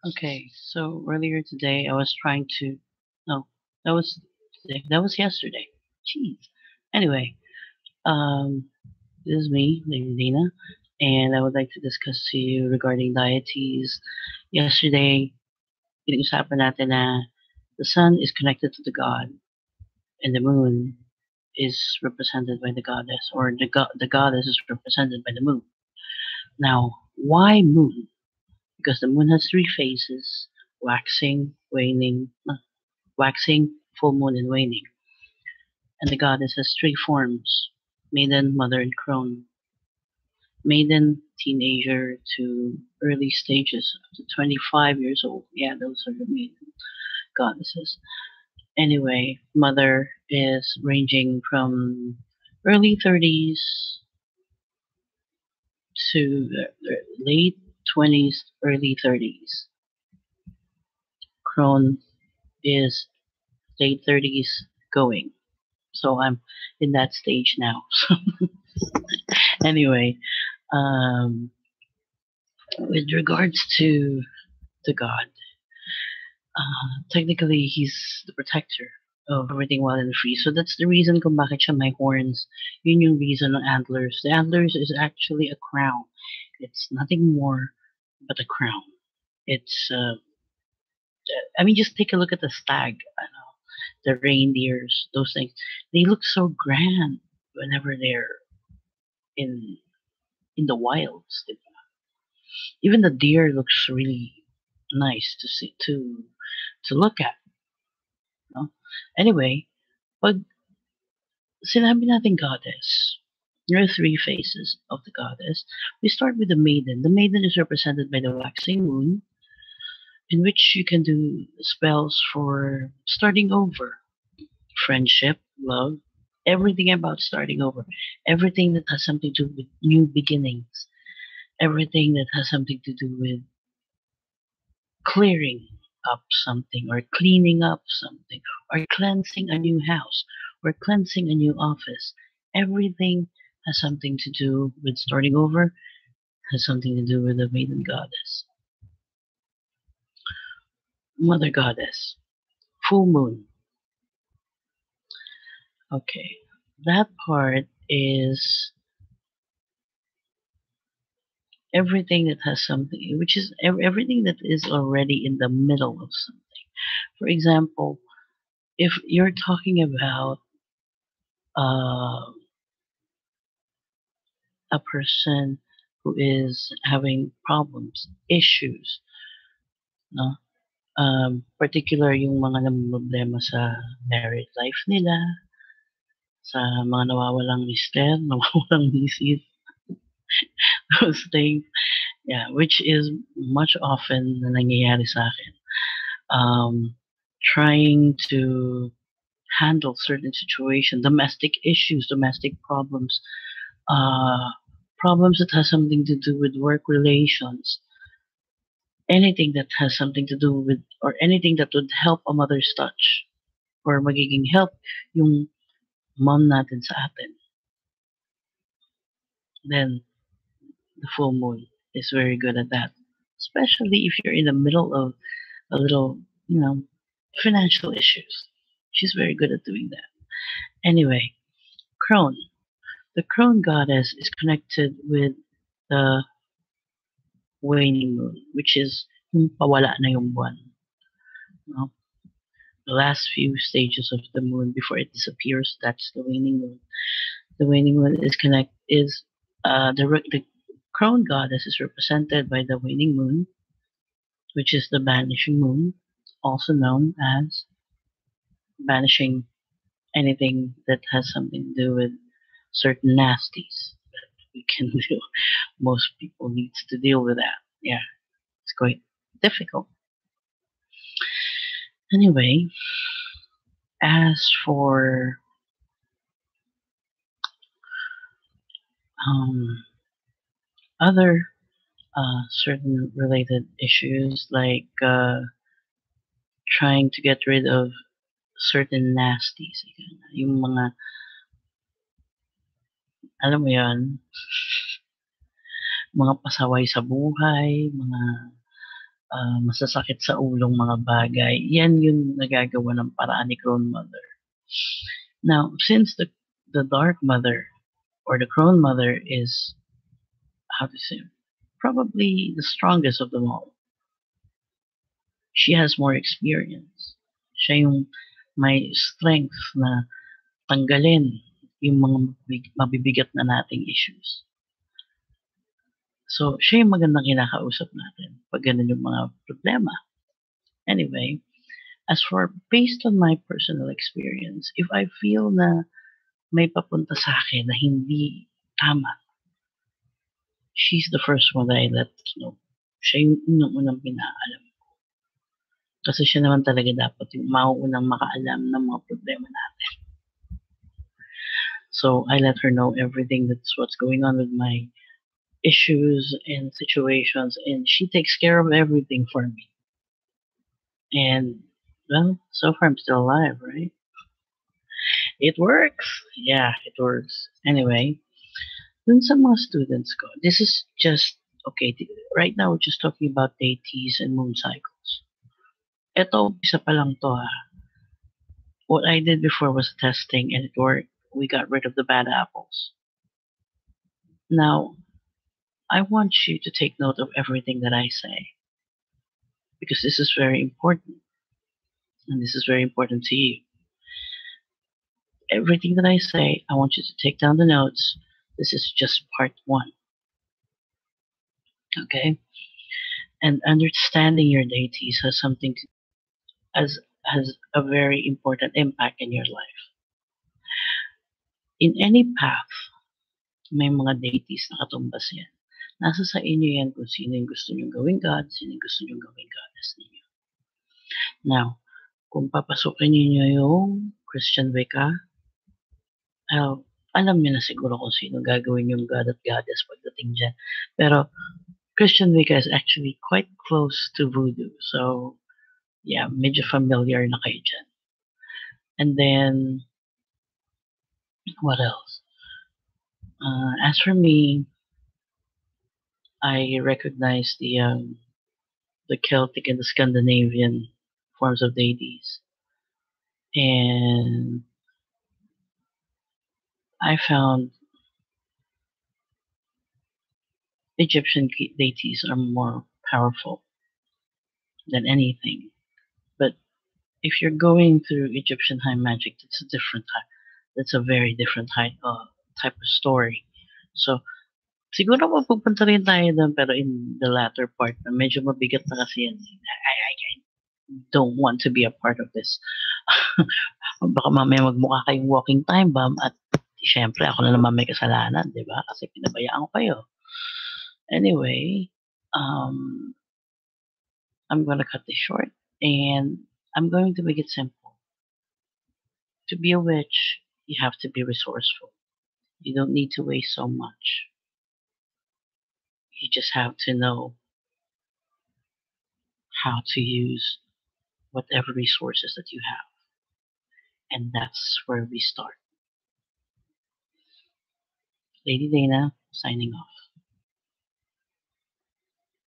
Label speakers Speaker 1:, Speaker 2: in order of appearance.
Speaker 1: Okay, so earlier today I was trying to. No, that was today. That was yesterday. Jeez. Anyway, um, this is me, Lady Dana, and I would like to discuss to you regarding deities. Yesterday, pinag-usapan natin na the sun is connected to the god, and the moon is represented by the goddess, or the goddess is represented by the moon. Now, why moon? Because the moon has three phases: waxing, waning, waxing, full moon, and waning. And the goddess has three forms: maiden, mother, and crone. Maiden, teenager to early stages up to 25 years old. Yeah, those are the maiden goddesses. Anyway, mother is ranging from early 30s to late 20s, early 30s. Crone is late 30s going. So I'm in that stage now. Anyway, um, with regards to the god, technically he's the protector of everything wild and free. So that's the reason kung bakit siya may horns. Yun yung reason ng antlers. The antlers is actually a crown. It's nothing more but a crown. It's I mean, just take a look at the stag, the reindeers, those things. They look so grand whenever they're in in the wilds. Even the deer looks really nice to see to look at. No? Anyway, pag sinabi natin goddess, there are three phases of the goddess. We start with the maiden. The maiden is represented by the waxing moon, in which you can do spells for starting over, friendship, love, everything about starting over, everything that has something to do with new beginnings, everything that has something to do with clearing up something or cleaning up something or cleansing a new house or cleansing a new office. Everything has something to do with starting over, has something to do with the maiden goddess. Mother goddess, full moon. Okay, that part is everything that has something, which is everything that is already in the middle of something. For example, if you're talking about uh, a person who is having problems, issues, no? Particular yung mga namumroblema sa married life nila, sa mga nawawalang mister, nawawalang misis, those things. Yeah, which is much often na nangyayari sa akin. Trying to handle certain situations, domestic issues, domestic problems, uh, problems that has something to do with work relations, anything that has something to do with, or anything that would help a mother's touch, or magiging help yung mom natin sa atin, then the full moon is very good at that. Especially if you're in the middle of a little, financial issues. She's very good at doing that. Anyway, crone. The crone goddess is connected with the waning moon, which is yung pawala na yung buwan. No? The last few stages of the moon before it disappears, that's the waning moon. The waning moon is the crone goddess is represented by the waning moon, which is the banishing moon, also known as banishing anything that has something to do with certain nasties that we can do. Most people needs to deal with that. Yeah, it's quite difficult. Anyway, as for um, other certain related issues like trying to get rid of certain nasties, yung mga, alam mo yan, mga pasaway sa buhay, mga masasakit sa ulong mga bagay. Yan yung nagagawa ng paraan ni Crone Mother. Now, since the Dark Mother or the Crone Mother is, how to say, probably the strongest of them all. She has more experience. Siya yung may strength na tanggalin yung mga mabibigat na nating issues. So, siya yung magandang kinakausap natin pag ganun yung mga problema. Anyway, as for based on my personal experience, if I feel na may papunta sa akin na hindi tama, she's the first one that I let know. Siya yung unang-unang pinaalam. Kasi siya naman talaga dapat yung mauunang makaalam ng mga problema natin. So I let her know everything that's what's going on with my issues and situations, and she takes care of everything for me. And well, so far I'm still alive, right? It works. Yeah, it works. Anyway, dun sa mga students ko, this is just, okay, right now we're just talking about deities and moon cycles. Ito, isa pa lang to ha. What I did before was testing and it worked. We got rid of the bad apples. Now, I want you to take note of everything that I say because this is very important and this is very important to you. Everything that I say, I want you to take down the notes. This is just part one. Okay? And understanding your deities has something to, has a very important impact in your life. In any path, may mga deities na katumbas yan. Nasa sa inyo yan kung sino yung gusto nyong gawing God, sino yung gusto nyong gawing goddess ninyo. Now, kung papasukin niyo yung Christian Wicca, alam niyo na siguro kung sino gagawin yung God at goddess pagdating dyan. Pero Christian Wicca is actually quite close to voodoo. So, yeah, medyo familiar na kayo dyan. And then, what else? As for me, I recognize the Celtic and the Scandinavian forms of deities. And I found Egyptian deities are more powerful than anything. But if you're going through Egyptian high magic, that's a different type. That's a very different type of story. So, siguro mapupunta rin tayo doon, pero in the latter part, na medyo mabigat na kasi yan. I don't want to be a part of this. Baka mamaya magmukha kayong walking time bomb at syempre ako na naman may kasalanan, di ba? Kasi pinabayaan ko kayo. Anyway, I'm gonna cut this short and I'm going to make it simple. To be a witch, you have to be resourceful. You don't need to waste so much. You just have to know how to use whatever resources that you have. And that's where we start. Lady Dana, signing off.